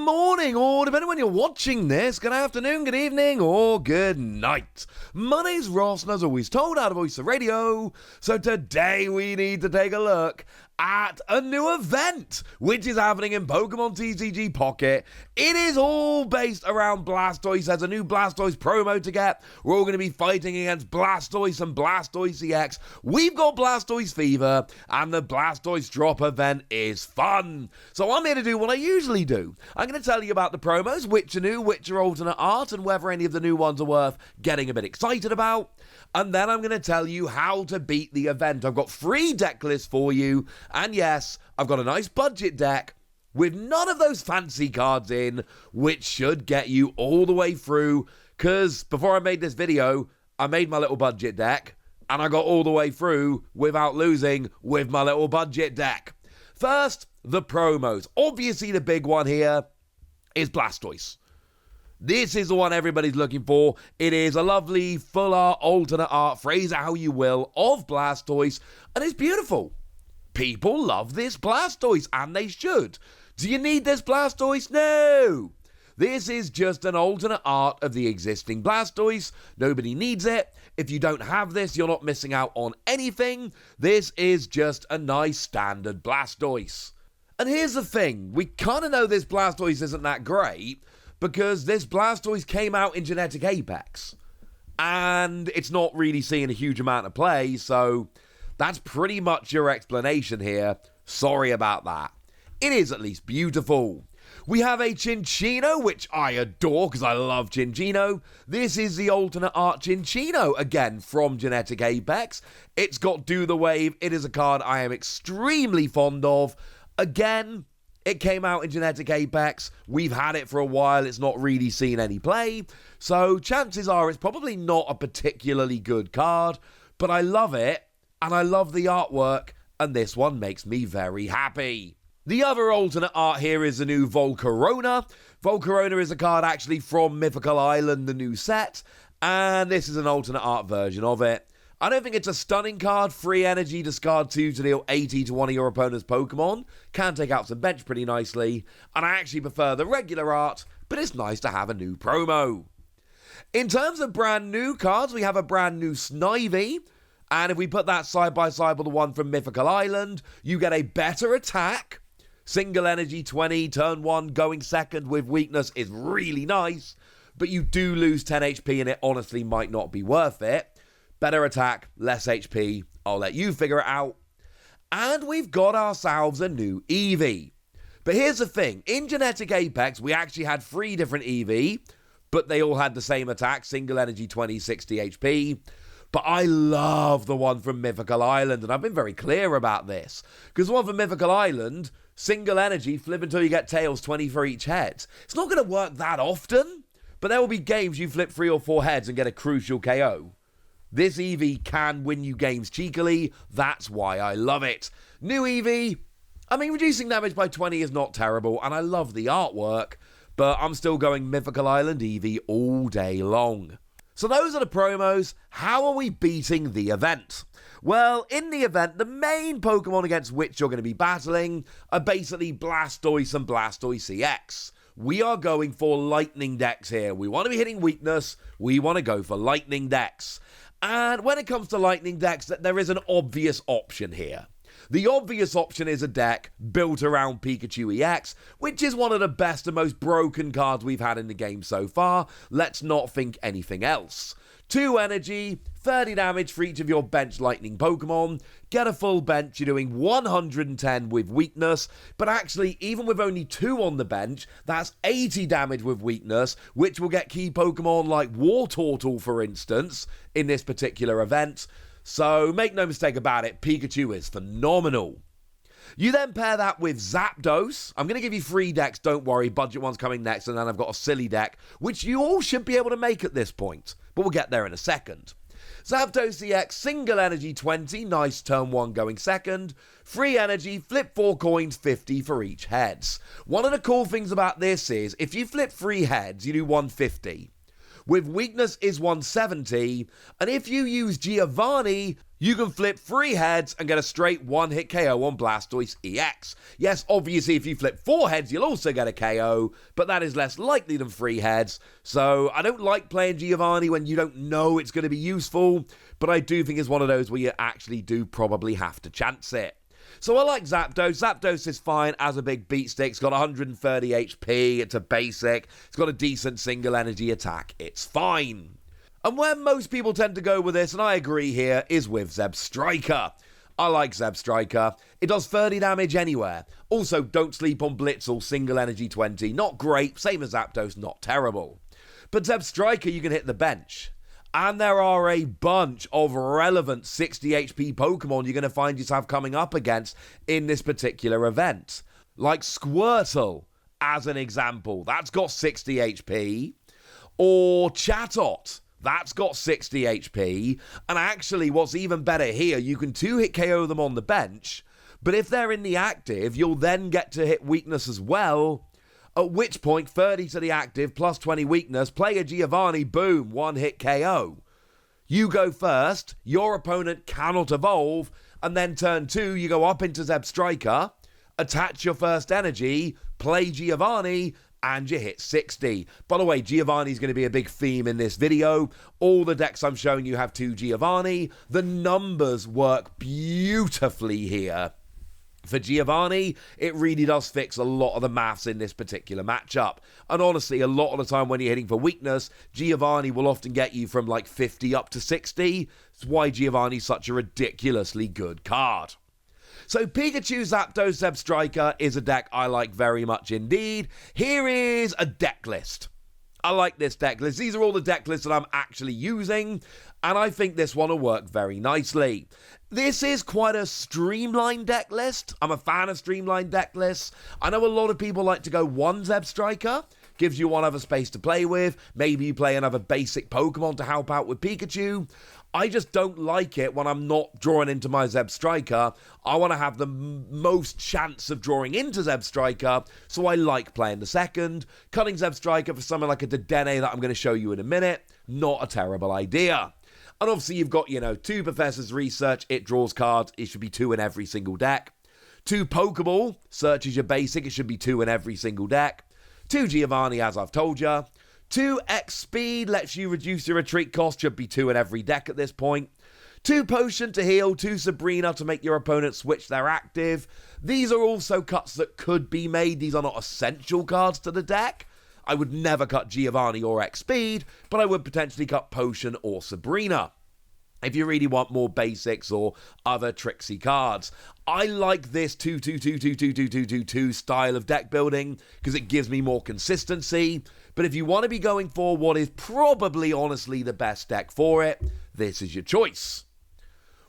morning, or depending when you're watching this, good afternoon, good evening, or good night. My name's Ross, and as always told out of Voice of Radio, so today we need to take a look at a new event, which is happening in Pokémon TCG Pocket. It is all based around Blastoise. There's a new Blastoise promo to get. We're all going to be fighting against Blastoise and Blastoise EX. We've got Blastoise Fever, and the Blastoise Drop event is fun. So I'm here to do what I usually do. I'm going to tell you about the promos, which are new, which are alternate art, and whether any of the new ones are worth getting a bit excited about. And then I'm going to tell you how to beat the event. I've got 3 deck lists for you. And yes, I've got a nice budget deck with none of those fancy cards in, which should get you all the way through. Because before I made this video, I made my little budget deck, and I got all the way through without losing with my little budget deck. First, the promos. Obviously, the big one here is Blastoise. This is the one everybody's looking for. It is a lovely, full art, alternate art, phrase it how you will, of Blastoise, and it's beautiful. People love this Blastoise, and they should. Do you need this Blastoise? No! This is just an alternate art of the existing Blastoise. Nobody needs it. If you don't have this, you're not missing out on anything. This is just a nice standard Blastoise. And here's the thing. We kind of know this Blastoise isn't that great, because this Blastoise came out in Genetic Apex, and it's not really seeing a huge amount of play, so that's pretty much your explanation here. Sorry about that. It is at least beautiful. We have a Cinccino, which I adore because I love Cinccino. This is the alternate art Cinccino, again from Genetic Apex. It's got Do the Wave. It is a card I am extremely fond of. Again, it came out in Genetic Apex. We've had it for a while. It's not really seen any play. So chances are it's probably not a particularly good card. But I love it. And I love the artwork. And this one makes me very happy. The other alternate art here is the new Volcarona. Volcarona is a card actually from Mythical Island, the new set. And this is an alternate art version of it. I don't think it's a stunning card. Free energy, discard 2 to deal 80 to one of your opponent's Pokemon. Can take out some bench pretty nicely. And I actually prefer the regular art, but it's nice to have a new promo. In terms of brand new cards, we have a brand new Snivy. And if we put that side by side with the one from Mythical Island, you get a better attack. Single energy 20, turn 1, going second with weakness is really nice. But you do lose 10 HP and it honestly might not be worth it. Better attack, less HP. I'll let you figure it out. And we've got ourselves a new Eevee. But here's the thing. In Genetic Apex, we actually had 3 different Eevee, but they all had the same attack. Single energy 20, 60 HP. But I love the one from Mythical Island, and I've been very clear about this. Because the one from Mythical Island, single energy, flip until you get tails, 20 for each head. It's not going to work that often, but there will be games you flip 3 or 4 heads and get a crucial KO. This Eevee can win you games cheekily. That's why I love it. New Eevee. I mean, reducing damage by 20 is not terrible, and I love the artwork, but I'm still going Mythical Island Eevee all day long. So those are the promos. How are we beating the event? Well, in the event, the main Pokemon against which you're going to be battling are basically Blastoise and Blastoise EX. We are going for lightning decks here. We want to be hitting weakness. We want to go for lightning decks. And when it comes to lightning decks, there is an obvious option here. The obvious option is a deck built around Pikachu EX, which is one of the best and most broken cards we've had in the game so far. Let's not think anything else. 2 energy, 30 damage for each of your bench lightning Pokemon. Get a full bench, you're doing 110 with weakness, but actually, even with only 2 on the bench, that's 80 damage with weakness, which will get key Pokemon like Wartortle, for instance, in this particular event. So, make no mistake about it, Pikachu is phenomenal. You then pair that with Zapdos. I'm going to give you 3 decks, don't worry, budget one's coming next, and then I've got a silly deck, which you all should be able to make at this point, but we'll get there in a second. Zapdos EX, single energy 20, nice turn 1 going second. Free energy, flip 4 coins, 50 for each heads. One of the cool things about this is, if you flip 3 heads, you do 150. With weakness is 170, and if you use Giovanni, You can flip 3 heads and get a straight one-hit KO on Blastoise EX. Yes, obviously if you flip 4 heads you'll also get a KO, but that is less likely than 3 heads. So I don't like playing Giovanni when you don't know it's going to be useful, but I do think it's one of those where you actually do probably have to chance it. So I like Zapdos. Zapdos is fine as a big beat stick. It's got 130 HP. It's a basic. It's got a decent single energy attack. It's fine. And where most people tend to go with this, and I agree here, is with Zebstrika. I like Zebstrika. It does 30 damage anywhere. Also, don't sleep on Blitzle, single energy 20. Not great, same as Zapdos, not terrible. But Zebstrika, you can hit the bench. And there are a bunch of relevant 60 HP Pokemon you're going to find yourself coming up against in this particular event. Like Squirtle, as an example. That's got 60 HP. Or Chatot. That's got 60 HP. And actually, what's even better here, you can 2-hit KO them on the bench. But if they're in the active, you'll then get to hit weakness as well. At which point, 30 to the active, plus 20 weakness, play a Giovanni, boom, 1-hit KO. You go first, your opponent cannot evolve, and then turn 2, you go up into Zebstrika, attach your first energy, play Giovanni, and you hit 60. By the way, Giovanni's going to be a big theme in this video. All the decks I'm showing you have 2 Giovanni. The numbers work beautifully here. For Giovanni, it really does fix a lot of the maths in this particular matchup. And honestly, a lot of the time when you're hitting for weakness, Giovanni will often get you from like 50 up to 60. That's why Giovanni's such a ridiculously good card. So Pikachu, Zapdos, Zebstrika is a deck I like very much indeed. Here is a deck list. I like this deck list. These are all the deck lists that I'm actually using, and I think this one will work very nicely. This is quite a streamlined deck list. I'm a fan of streamlined deck lists. I know a lot of people like to go one Zebstrika, gives you one other space to play with. Maybe you play another basic Pokemon to help out with Pikachu. I just don't like it when I'm not drawing into my Zebstrika. I want to have the most chance of drawing into Zebstrika, so I like playing the second. Cutting Zebstrika for something like a Dedenne that I'm going to show you in a minute, not a terrible idea. And obviously you've got, 2 Professor's Research, it draws cards, it should be 2 in every single deck. 2 Pokeball, Search is your basic, it should be 2 in every single deck. 2 Giovanni, as I've told you. 2 X Speed lets you reduce your retreat cost, should be 2 in every deck at this point. 2 Potion to heal, 2 Sabrina to make your opponent switch their active. These are also cuts that could be made, these are not essential cards to the deck. I would never cut Giovanni or X Speed, but I would potentially cut Potion or Sabrina if you really want more basics or other tricksy cards. I like this 2 style of deck building because it gives me more consistency. But if you want to be going for what is probably honestly the best deck for it, this is your choice.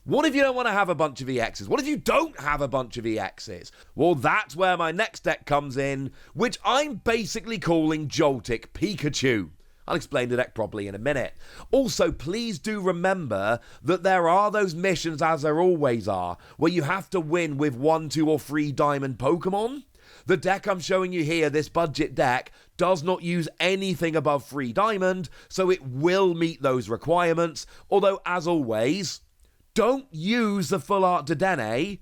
What if you don't want to have a bunch of EXs? What if you don't have a bunch of EXs? Well, that's where my next deck comes in, which I'm basically calling Joltik Pikachu. I'll explain the deck properly in a minute. Also, please do remember that there are those missions, as there always are, where you have to win with 1, 2, or 3 diamond Pokemon. The deck I'm showing you here, this budget deck, does not use anything above 3 diamond, so it will meet those requirements. Although, as always, don't use the full art Dedenne,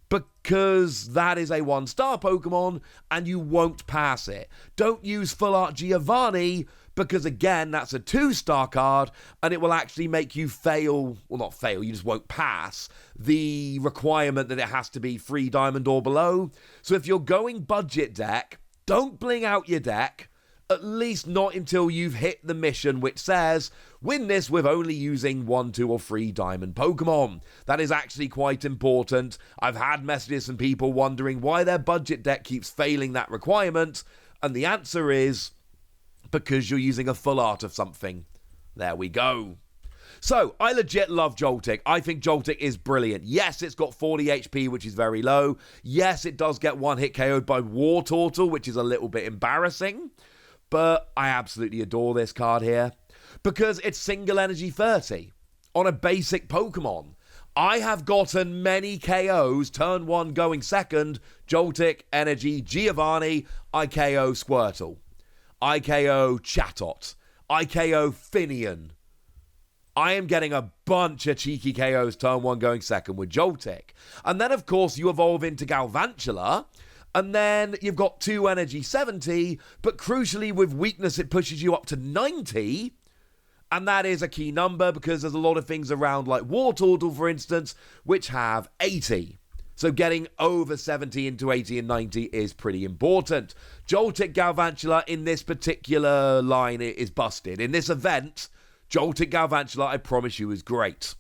because that is a 1-star Pokemon and you won't pass it. Don't use full art Giovanni, because again, that's a 2-star card and it will actually make you fail, well, not fail, you just won't pass the requirement that it has to be 3 diamond or below. So if you're going budget deck, don't bling out your deck, at least not until you've hit the mission which says, win this with only using 1, 2, or 3 diamond Pokemon. That is actually quite important. I've had messages from people wondering why their budget deck keeps failing that requirement, and the answer is because you're using a full art of something. There we go. So, I legit love Joltik. I think Joltik is brilliant. Yes, it's got 40 HP, which is very low. Yes, it does get 1-hit KO'd by War Turtle, which is a little bit embarrassing. But I absolutely adore this card here because it's single energy 30 on a basic Pokemon. I have gotten many KOs, turn 1 going second, Joltik, Energy, Giovanni, I KO Squirtle, I KO Chatot, I KO Finian, I am getting a bunch of cheeky KOs turn 1 going second with Joltik. And then, of course, you evolve into Galvantula, and then you've got 2 energy 70, but crucially with weakness it pushes you up to 90, and that is a key number because there's a lot of things around like Wartortle, for instance, which have 80. So getting over 70 into 80 and 90 is pretty important. Joltik Galvantula in this particular line is busted. In this event, Joltik Galvantula, I promise you, is great.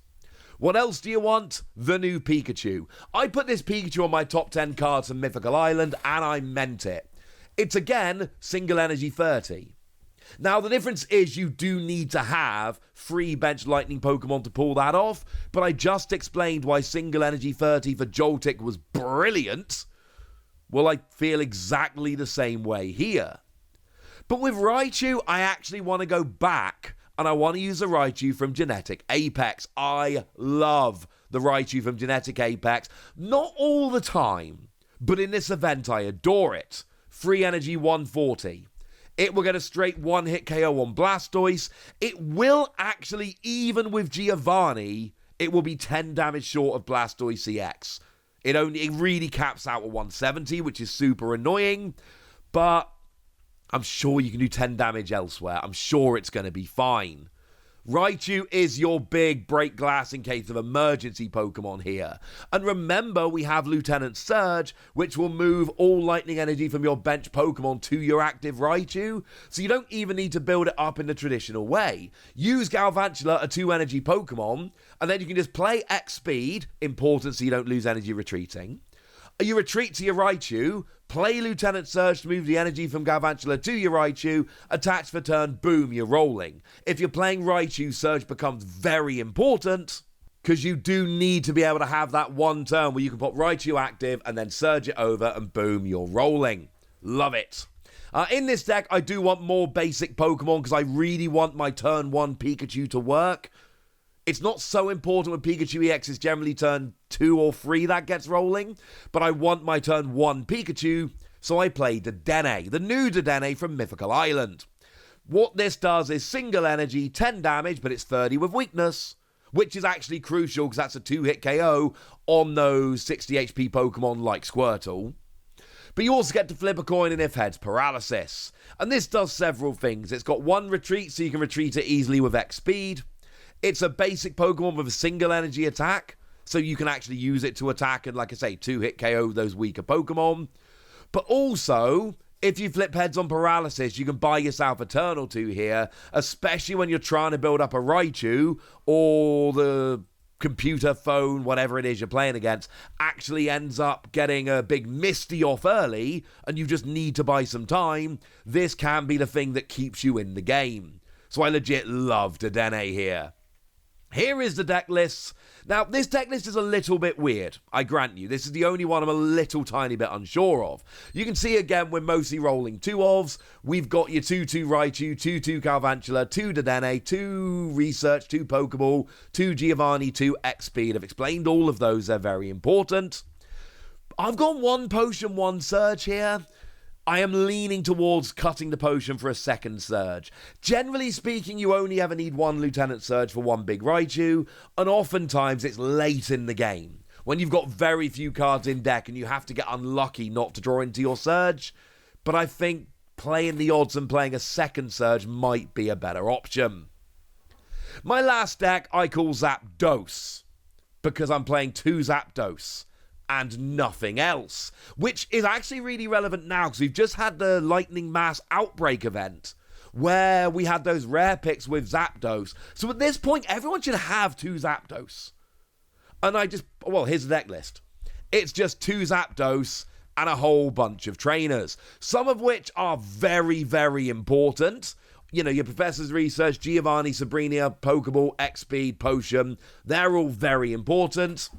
What else do you want? The new Pikachu. I put this Pikachu on my top 10 cards from Mythical Island, and I meant it. It's again, single energy 30. Now, the difference is you do need to have 3 bench lightning Pokemon to pull that off, but I just explained why single energy 30 for Joltik was brilliant. Well, I feel exactly the same way here. But with Raichu, I actually want to go back, and I want to use the Raichu from Genetic Apex. I love the Raichu from Genetic Apex. Not all the time, but in this event, I adore it. Free energy 140. It will get a straight 1-hit KO on Blastoise. It will actually, even with Giovanni, it will be 10 damage short of Blastoise EX. It really caps out at 170, which is super annoying. But I'm sure you can do 10 damage elsewhere. I'm sure it's going to be fine. Raichu is your big break glass in case of emergency Pokemon here. And remember, we have Lieutenant Surge, which will move all lightning energy from your bench Pokemon to your active Raichu. So you don't even need to build it up in the traditional way. Use Galvantula, a 2 energy Pokemon, and then you can just play X speed, important so you don't lose energy retreating. You retreat to your Raichu, play Lieutenant Surge to move the energy from Galvantula to your Raichu, attach for turn, boom, you're rolling. If you're playing Raichu, Surge becomes very important, because you do need to be able to have that one turn where you can put Raichu active and then Surge it over and boom, you're rolling. Love it. In this deck, I do want more basic Pokemon because I really want my turn 1 Pikachu to work. It's not so important when Pikachu EX is generally turn 2 or 3 that gets rolling, but I want my turn 1 Pikachu, so I play Dedenne, the new Dedenne from Mythical Island. What this does is single energy, 10 damage, but it's 30 with weakness, which is actually crucial because that's a 2-hit KO on those 60 HP Pokemon like Squirtle. But you also get to flip a coin and if heads, paralysis. And this does several things. It's got 1 retreat, so you can retreat it easily with X speed. It's a basic Pokemon with a single energy attack, so you can actually use it to attack and, like I say, 2-hit KO those weaker Pokemon. But also, if you flip heads on paralysis, you can buy yourself a turn or 2 here, especially when you're trying to build up a Raichu, or the computer, phone, whatever it is you're playing against, actually ends up getting a big Misty off early, and you just need to buy some time. This can be the thing that keeps you in the game. So I legit love Dedenne here. Here is the deck list. Now, this deck list is a little bit weird, I grant you. This is the only one I'm a little tiny bit unsure of. You can see again, we're mostly rolling 2-ofs. We've got your 2-2 Raichu, 2-2 Galvantula, 2 Dedenne, 2 Research, 2 Pokeball, 2 Giovanni, 2 X-Speed. I've explained all of those, they're very important. I've got 1 Potion, 1 Surge here. I am leaning towards cutting the potion for a second Surge. Generally speaking, you only ever need 1 Lieutenant Surge for 1 big Raichu, and oftentimes it's late in the game, when you've got very few cards in deck and you have to get unlucky not to draw into your Surge. But I think playing the odds and playing a second Surge might be a better option. My last deck I call Zapdos, because I'm playing 2 Zapdos and nothing else, which is actually really relevant now because we've just had the Lightning Mass Outbreak event where we had those rare picks with Zapdos. So at this point, everyone should have 2 Zapdos. And here's the deck list. It's just 2 Zapdos and a whole bunch of trainers, some of which are very, very important. You know, your Professor's Research, Giovanni, Sabrina, Pokeball, X-Speed, Potion, they're all very important.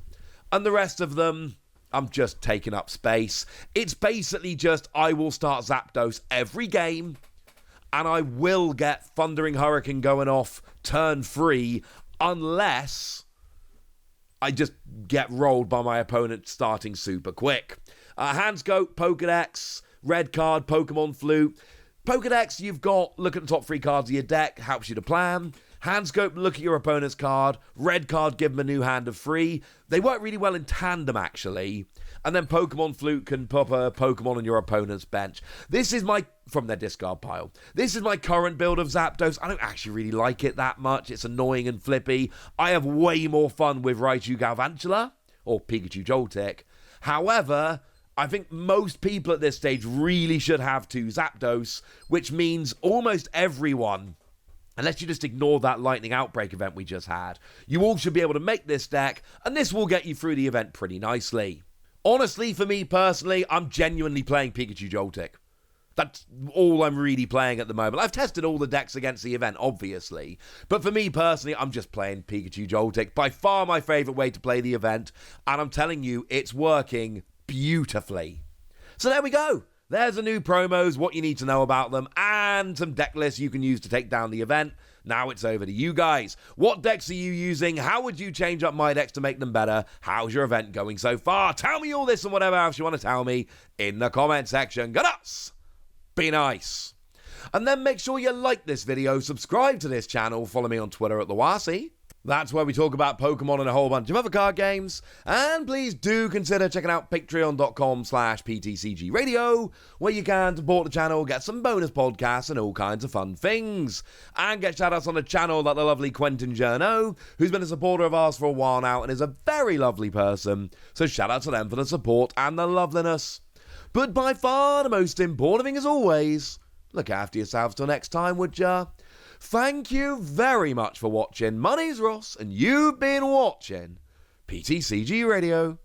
And the rest of them, I'm just taking up space. It's basically just, I will start Zapdos every game, and I will get Thundering Hurricane going off turn 3, unless I just get rolled by my opponent starting super quick. Handscope, Pokedex, Red Card, Pokemon Flute. Pokedex, you've got, look at the top 3 cards of your deck, helps you to plan. Hand scope, look at your opponent's card. Red card, give them a new hand of free. They work really well in tandem, actually. And then Pokemon Flute can pop a Pokemon on your opponent's bench. This is from their discard pile. This is my current build of Zapdos. I don't actually really like it that much. It's annoying and flippy. I have way more fun with Raichu Galvantula or Pikachu Joltik. However, I think most people at this stage really should have 2 Zapdos, which means almost everyone, unless you just ignore that Lightning Outbreak event we just had, you all should be able to make this deck, and this will get you through the event pretty nicely. Honestly, for me personally, I'm genuinely playing Pikachu Joltik. That's all I'm really playing at the moment. I've tested all the decks against the event, obviously. But for me personally, I'm just playing Pikachu Joltik. By far my favourite way to play the event. And I'm telling you, it's working beautifully. So there we go. There's the new promos, what you need to know about them, and some deck lists you can use to take down the event. Now it's over to you guys. What decks are you using? How would you change up my decks to make them better? How's your event going so far? Tell me all this and whatever else you want to tell me in the comment section. Go nuts! Be nice. And then make sure you like this video, subscribe to this channel, follow me on Twitter at the Wasi. That's where we talk about Pokemon and a whole bunch of other card games. And please do consider checking out patreon.com/PTCG Radio, where you can support the channel, get some bonus podcasts and all kinds of fun things. And get shoutouts on the channel like the lovely Quentin Journeau, who's been a supporter of ours for a while now and is a very lovely person. So shout out to them for the support and the loveliness. But by far the most important thing as always, look after yourselves till next time, would ya? Thank you very much for watching. My name's Ross, and you've been watching PTCG Radio.